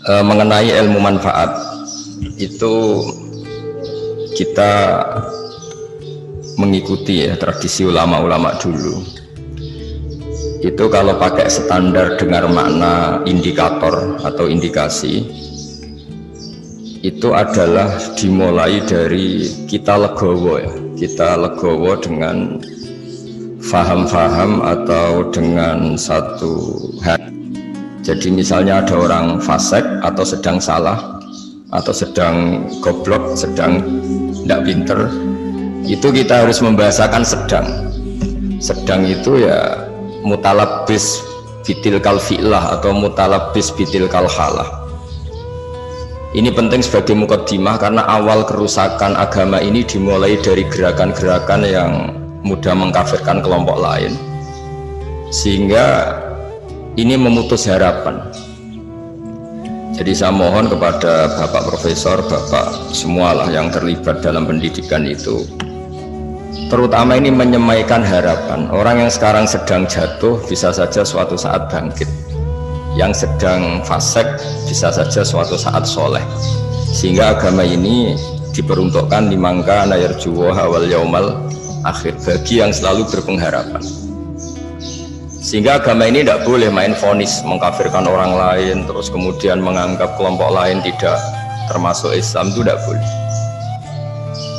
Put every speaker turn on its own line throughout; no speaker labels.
Mengenai ilmu manfaat itu kita mengikuti ya tradisi ulama-ulama dulu. Itu kalau pakai standar dengar makna indikator atau indikasi, itu adalah dimulai dari kita legowo ya, kita legowo dengan faham-faham atau dengan satu hal. Jadi misalnya ada orang fasik atau sedang salah atau sedang goblok, sedang tidak pinter, itu kita harus membahasakan sedang. Sedang itu ya mutalabbis bitilkal fi'lah atau mutalabbis bitilkal halah. Ini penting sebagai mukaddimah karena awal kerusakan agama ini dimulai dari gerakan-gerakan yang mudah mengkafirkan kelompok lain, sehingga ini memutus harapan. Jadi saya mohon kepada Bapak Profesor, Bapak semualah yang terlibat dalam pendidikan itu, terutama ini menyemaikan harapan. Orang yang sekarang sedang jatuh bisa saja suatu saat bangkit, yang sedang fasik bisa saja suatu saat soleh, sehingga agama ini diperuntukkan dimangka nayarjuwa awal yaumal akhir, bagi yang selalu berpengharapan. Sehingga agama ini tidak boleh main vonis, mengkafirkan orang lain, terus kemudian menganggap kelompok lain tidak termasuk Islam, itu tidak boleh.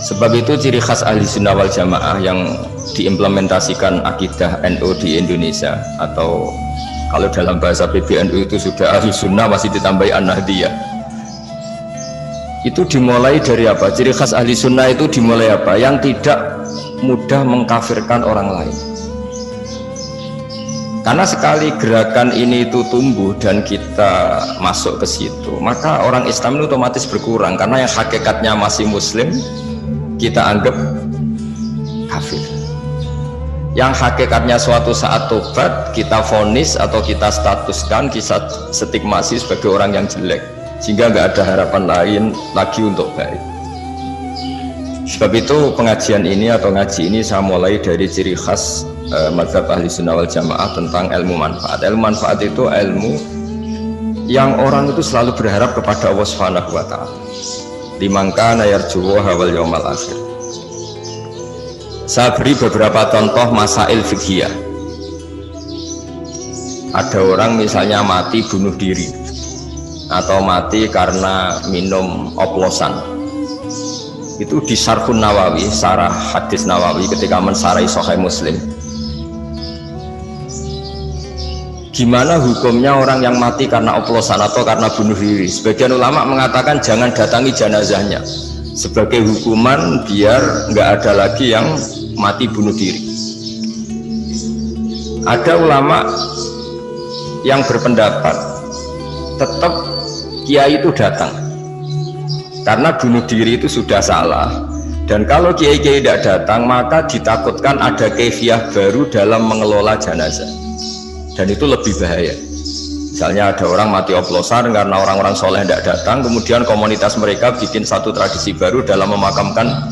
Sebab itu ciri khas ahli sunnah wal jamaah yang diimplementasikan akidah NU di Indonesia, atau kalau dalam bahasa PBNU itu sudah ahli sunnah masih ditambahi an-nahdiyah. Itu dimulai dari apa? Ciri khas ahli sunnah itu dimulai apa? Yang tidak mudah mengkafirkan orang lain. Karena sekali gerakan ini itu tumbuh dan kita masuk ke situ, maka orang Islam itu otomatis berkurang, karena yang hakikatnya masih muslim kita anggap kafir. Yang hakikatnya suatu saat tobat kita vonis atau kita statuskan, kita stigmasi sebagai orang yang jelek, sehingga nggak ada harapan lain lagi untuk baik. Sebab itu pengajian ini atau ngaji ini saya mulai dari ciri khas mazhab ahli sunnah wal jamaah tentang ilmu manfaat. Ilmu manfaat itu ilmu yang orang itu selalu berharap kepada Allah Subhanahu wa ta'ala. Liman kana yarjuwa wal yaumal akhir. Saya beri beberapa contoh masail fiqhiyah. Ada orang misalnya mati bunuh diri atau mati karena minum oplosan. Itu di Syarhun Nawawi, syarah hadis Nawawi ketika mensyarahi Sahih Muslim. Gimana hukumnya orang yang mati karena oplosan atau karena bunuh diri? Sebagian ulama mengatakan jangan datangi jenazahnya, sebagai hukuman biar nggak ada lagi yang mati bunuh diri. Ada ulama yang berpendapat tetap kiai itu datang, karena bunuh diri itu sudah salah, dan kalau kiai-kiai tidak datang maka ditakutkan ada kaifiah baru dalam mengelola jenazah, dan itu lebih bahaya. Misalnya ada orang mati oplosan karena orang-orang soleh tidak datang, kemudian komunitas mereka bikin satu tradisi baru dalam memakamkan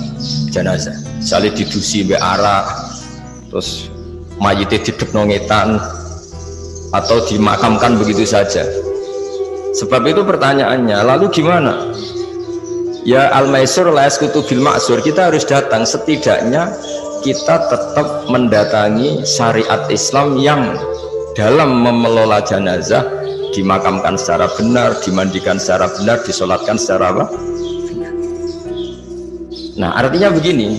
jenazah, misalnya didusi mbak arak, terus mayitnya didepno ngetan atau dimakamkan begitu saja. Sebab itu pertanyaannya, lalu gimana? Ya al-maisur la yasqutu bil ma'sur, kita harus datang, setidaknya kita tetap mendatangi syariat Islam yang dalam mengelola jenazah dimakamkan secara benar, dimandikan secara benar, disolatkan secara apa? Nah artinya begini,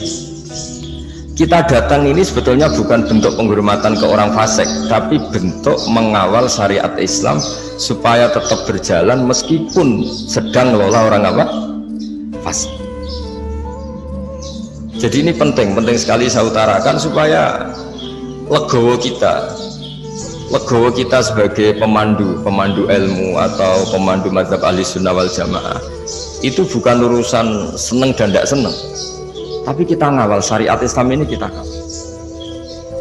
kita datang ini sebetulnya bukan bentuk penghormatan ke orang fasik, tapi bentuk mengawal syariat Islam supaya tetap berjalan meskipun sedang mengelola orang apa? Fasik. Jadi ini penting sekali saya utarakan supaya legowo kita sebagai pemandu ilmu atau pemandu mazhab ahli sunnah wal jamaah itu bukan urusan seneng dan tidak seneng, tapi kita ngawal syariat Islam ini, kita ngawal.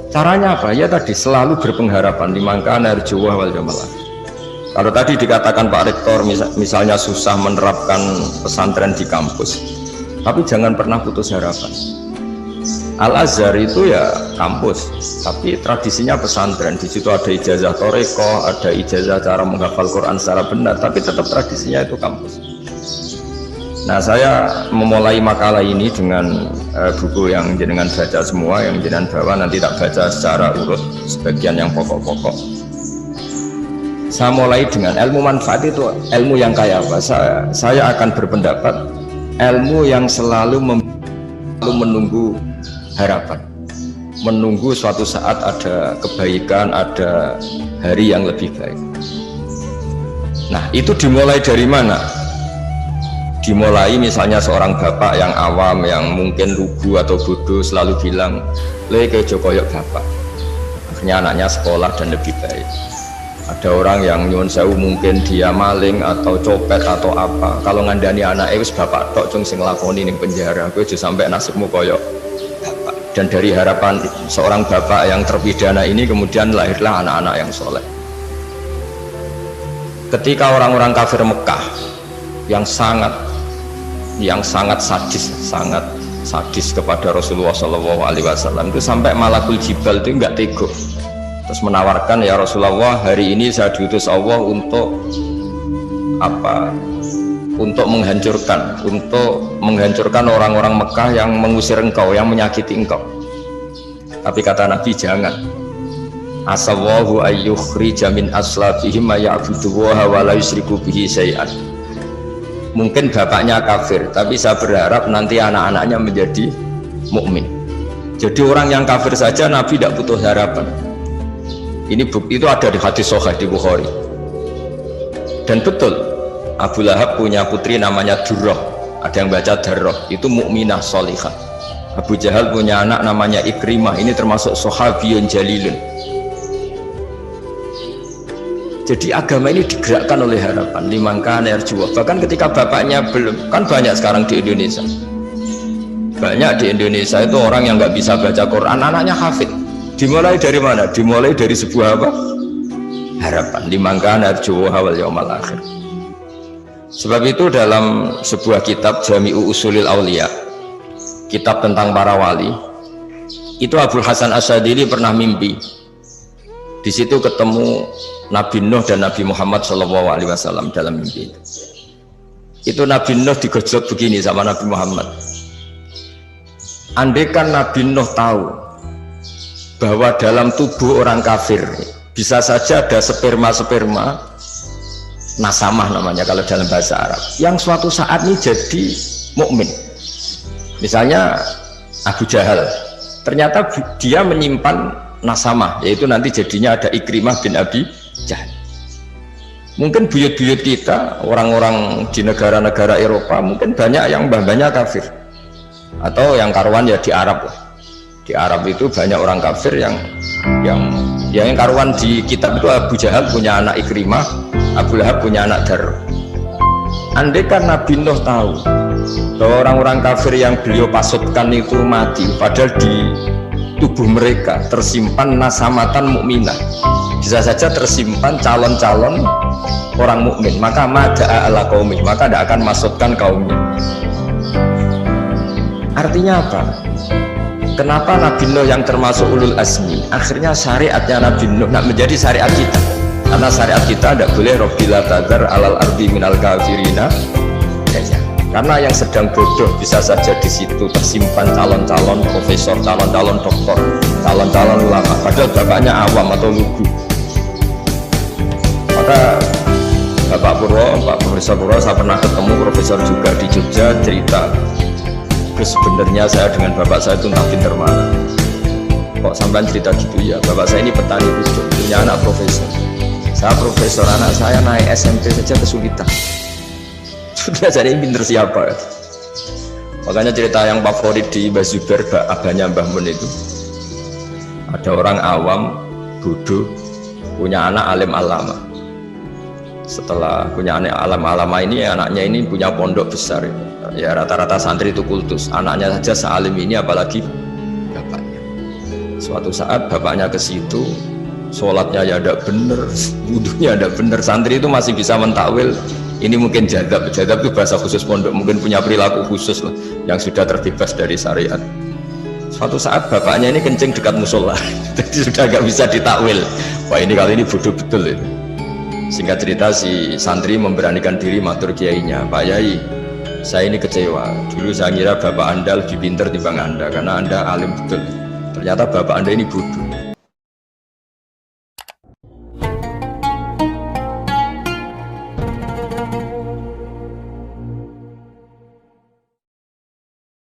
Caranya apa? Ya tadi selalu berpengharapan liman kana yarjuwa wal yaumal akhir. Kalau tadi dikatakan Pak Rektor misalnya susah menerapkan pesantren di kampus, tapi jangan pernah putus harapan. Al-Azhar itu ya kampus, tapi tradisinya pesantren. Di situ ada ijazah toreko, ada ijazah cara menghafal Quran secara benar, tapi tetap tradisinya itu kampus. Nah, saya memulai makalah ini dengan buku yang jenengan baca semua, yang jenengan bawa, nanti tak baca secara urut sebagian yang pokok-pokok. Saya mulai dengan ilmu manfaat itu ilmu yang kayak apa? Saya akan berpendapat ilmu yang selalu menunggu harapan, menunggu suatu saat ada kebaikan, ada hari yang lebih baik. Nah, itu dimulai dari mana? Dimulai misalnya seorang bapak yang awam, yang mungkin lugu atau bodoh, selalu bilang, "Le ke Jokoyok bapak." Akhirnya anaknya sekolah dan lebih baik. Ada orang yang nyuwun sewu, mungkin dia maling atau copet atau apa, kalau ngandani anak wis bapak tok cung sing lakoni ning penjara, kowe aja sampai nasibmu koyok bapak. Dan dari harapan seorang bapak yang terpidana ini kemudian lahirlah anak-anak yang soleh. Ketika orang-orang kafir Mekah yang sangat sadis kepada Rasulullah SAW itu sampai Malakul Jibal itu enggak tega, terus menawarkan, "Ya Rasulullah, hari ini saya diutus Allah untuk apa? Untuk menghancurkan orang-orang Mekah yang mengusir engkau, yang menyakiti engkau." Tapi kata Nabi, "Jangan. Asallahu ayyukhrija min aslabihim ma ya'budullaha wa la yusyriku bihi syai'an." Mungkin bapaknya kafir, tapi saya berharap nanti anak-anaknya menjadi mukmin. Jadi orang yang kafir saja Nabi tidak butuh harapan. Ini bukti itu ada di hadis sahih di Bukhari. Dan betul, Abu Lahab punya putri namanya Durrah, ada yang baca Darrah, itu mukminah sholihah. Abu Jahal punya anak namanya Ikrimah, ini termasuk sahabiyun jalilun. Jadi agama ini digerakkan oleh harapan, limangkan erjuwa. Bahkan ketika bapaknya belum, kan banyak sekarang di Indonesia. Banyak di Indonesia itu orang yang nggak bisa baca Quran, anaknya hafid. Dimulai dari mana? Dimulai dari sebuah apa? Harapan, limangkan erjuwa wal yaumal akhir. Sebab itu dalam sebuah kitab Jami'u Usulil Aulia, kitab tentang para wali, itu Abul Hasan Asyadili pernah mimpi. Di situ ketemu Nabi Nuh dan Nabi Muhammad SAW dalam mimpi. Itu Nabi Nuh digojlok begini sama Nabi Muhammad. Andaikan Nabi Nuh tahu bahwa dalam tubuh orang kafir bisa saja ada sperma nasamah namanya kalau dalam bahasa Arab, yang suatu saat ini jadi mukmin. Misalnya Abu Jahal, ternyata dia menyimpan nasamah, yaitu nanti jadinya ada Ikrimah bin Abi Jahal. Mungkin buyut-buyut kita, orang-orang di negara-negara Eropa, mungkin banyak yang mbah-mbahnya kafir, atau yang karuan ya di Arab lah. Di Arab itu banyak orang kafir yang karuan di kitab itu. Abu Jahal punya anak Ikrimah, Abu Lahab punya anak Darrah. Andai kan Nabi Nuh tahu bahwa orang-orang kafir yang beliau pasutkan itu mati, padahal di tubuh mereka tersimpan nasamatan mukminah, bisa saja tersimpan calon-calon orang mukmin, maka mada'a ala qaumi, maka tidak akan masukkan kaumnya. Artinya apa? Kenapa Nabi Nuh yang termasuk ulul azmi akhirnya syariatnya Nabi Nuh nak menjadi syariat kita? Karena syariat kita tidak boleh Rabbila tadar alal ardi minal kafirina ya. Karena yang sedang bodoh bisa saja di situ tersimpan calon-calon profesor, calon-calon doktor, calon-calon ulama, padahal bapaknya awam atau lugu. Maka Bapak Purwo, Pak Profesor Purwo, saya pernah ketemu profesor juga di Jogja, cerita, terus sebenarnya saya dengan bapak saya itu entah pinter mana. Kok sampean cerita gitu? Ya, bapak saya ini petani kudus, punya anak profesor. Saya profesor, anak saya naik SMP saja kesulitan. Sudah jadi pinter siapa? Makanya cerita yang favorit di Mbah Zubair, abahnya Mbah Mun itu, ada orang awam, bodoh, punya anak alim alama. Setelah punya anak alim alama ini, anaknya ini punya pondok besar. Ya rata-rata santri itu kultus. Anaknya saja sealim ini, apalagi bapaknya. Suatu saat bapaknya ke situ, sholatnya ya tidak benar, wudunya tidak benar. Santri itu masih bisa mentakwil. Ini mungkin jadab itu bahasa khusus pondok, mungkin punya perilaku khusus lah, yang sudah terbebas dari syariat. Suatu saat bapaknya ini kencing dekat musola, jadi sudah nggak bisa ditakwil. Wah ini kali ini bodoh betul itu. Singkat cerita si santri memberanikan diri matur kiainya, Pak Yai, saya ini kecewa. Dulu saya kira bapak anda lebih pintar timbang anda, karena anda alim betul. Ternyata bapak anda ini bodoh.